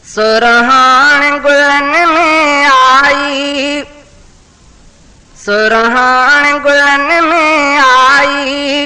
सुरहान गुलन में आई, सुरहान गुलन में आई,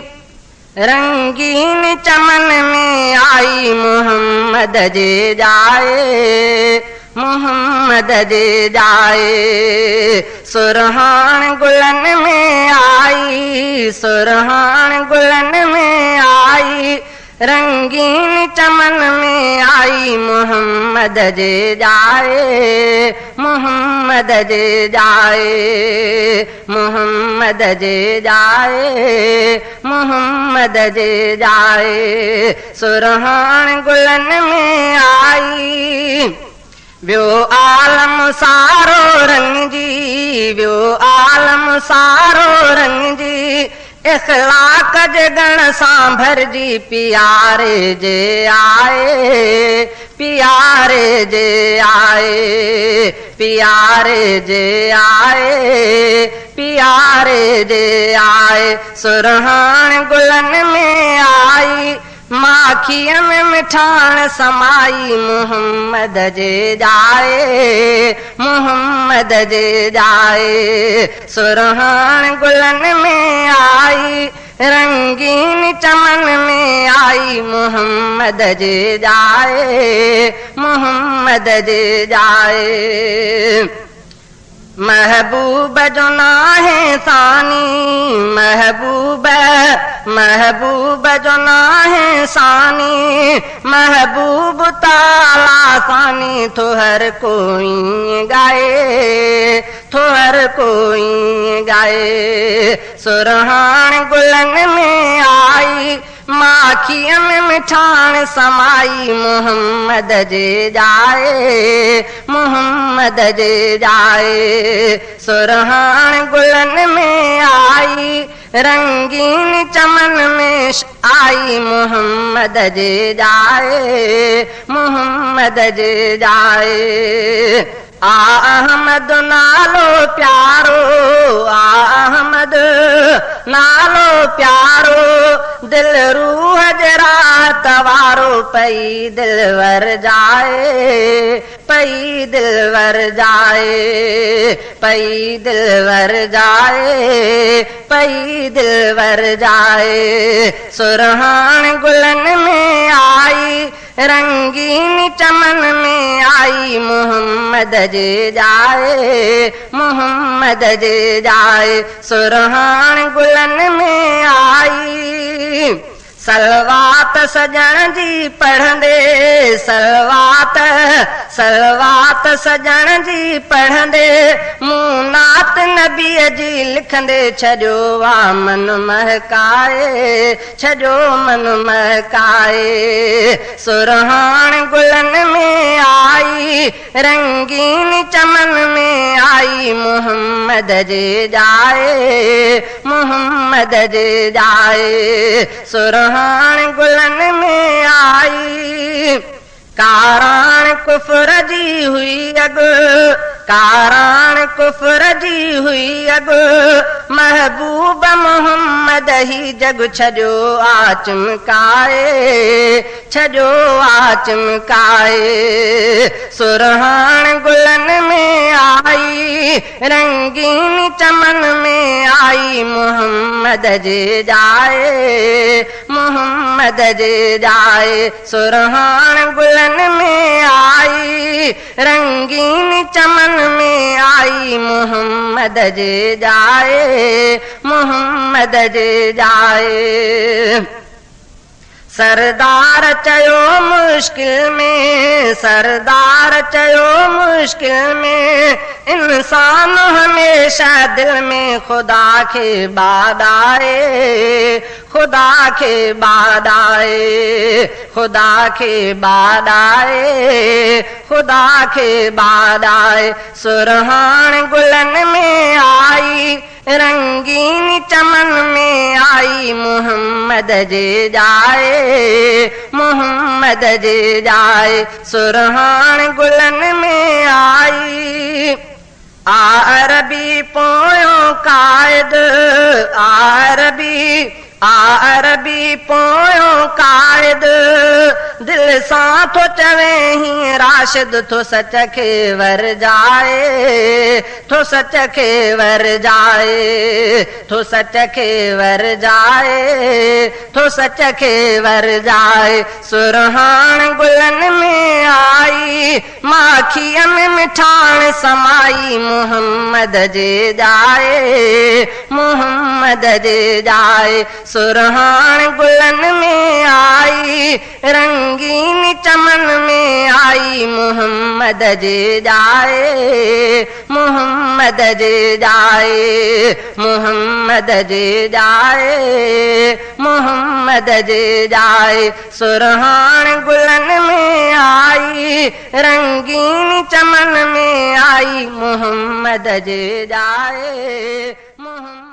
रंगीन चमन में आई, मोहम्मद जे जाए, मोहम्मद जे जाए। सुरहान गुलन में आई, सुरहान गुलन में आई, रंगीन चमन में आई, मोहम्मद जे जाए, मोहम्मद जे जाए, मोहम्मद जे जाए, मोहम्मद जे जाए। सुरहान गुलन में आई, व्यो आलम सारो रंग जी, व्यो आलम सारो रंग जी, इखलाक जे गण सां भरजी, प्यारे जे आए, प्यारे जे आए, प्यारे जे आए, प्यारे जे आए। सुरहान गुलन में आई, माखियन में मिठाण समाई, मोहम्मद जे जाए, मोहम्मद जे जाए। सुरहान गुलन में आई, रंगीन चमन में आई, मोहम्मद जे जाए, मोहम्मद जे जाए। महबूब जो नाहे सानी, महबूब, महबूब जो नाहे सानी, महबूब ताला सानी, तो हर कोई गाए, तो हर कोई गाए। सुरहान गुलन में आई, माखियन में मिठाण समाई, मोहम्मद जे जाए, मोहम्मद जे जाए। सुरहान गुलन में आई, रंगीन चमन में आई, मोहम्मद जे जाए, मोहम्मद जे जाए। अहमद नालो प्यारो, अहमद नालो प्यारो, दिल रूह जरा तवारो, पई दिलवर जाए, पई दिलवर जाए, पई दिलवर जाए, पई दिलवर जाए। सुरहान गुलन में आई, रंगीन चमन में आई, मोहम्मद जे जाए, मोहम्मद जे जाए। सुरहान गुलन में आई, सलवात सजण जी पढ़ंदे, सलवात, सलवात सजण जी पढ़ंदे, मूं नात नबीअ जी लिखंदे, छॾियो आ मन महकाए, छॾियो मन महकाए। सुरहान गुलन में आई, रंगीन चमन में आई, मोहम्मद जे जाए, मोहम्मद जे जाए। सुरहान गुलन में आई, कारान कुफर जी हुई अॻु, कारान कुफर जी हुई अॻु, महबूब मोहम्मद ही जग, छॾियो आ चमकाए, छॾियो आ चमकाए। सुरहान गुलन में आई, रंगीन चमन में आई, मोहम्मद जे जाए, मोहम्मद जे जाए। सुरहान गुलन में आई, रंगीन चमन में आई, मोहम्मद जे जाए, मोहम्मद जे जाए। सरदार चयो मुश्किल में, सरदार चयो मुश्किल में, इंसान हमेशा दिल में खुदा के बाद आए, खुदा के बाद आए, खुदा के बाद आए, खुदा के बाद आए। सुरहान गुलन में आई, रंगीन चमन में आई, मोहम्मद जे जाए, मोहम्मद जे जाए। सुरहान गुलन में आई, अरबी पोयों कायद, अरबी अरबी पोयों क़ाइद दिल सां थो चवे ही राशिद थो सच खे वर जाए थो सच खे वर जाए थो सच खे वर जाए थो सच खे वर जाए सुरहान गुलन में आई माखीअ में मिठाण समाई मोहम्मद जे जाए मोहम्मद जे जाए सुरहान गुलन में आई रंगीन चमन में आई मोहम्मद जे जाए मोहम्मद जे जाए मोहम्मद जे जाए मोहम्मद जे जाए सुरहान गुलन में आई रंगीन चमन में आई मोहम्मद जे जाए मोहम्मद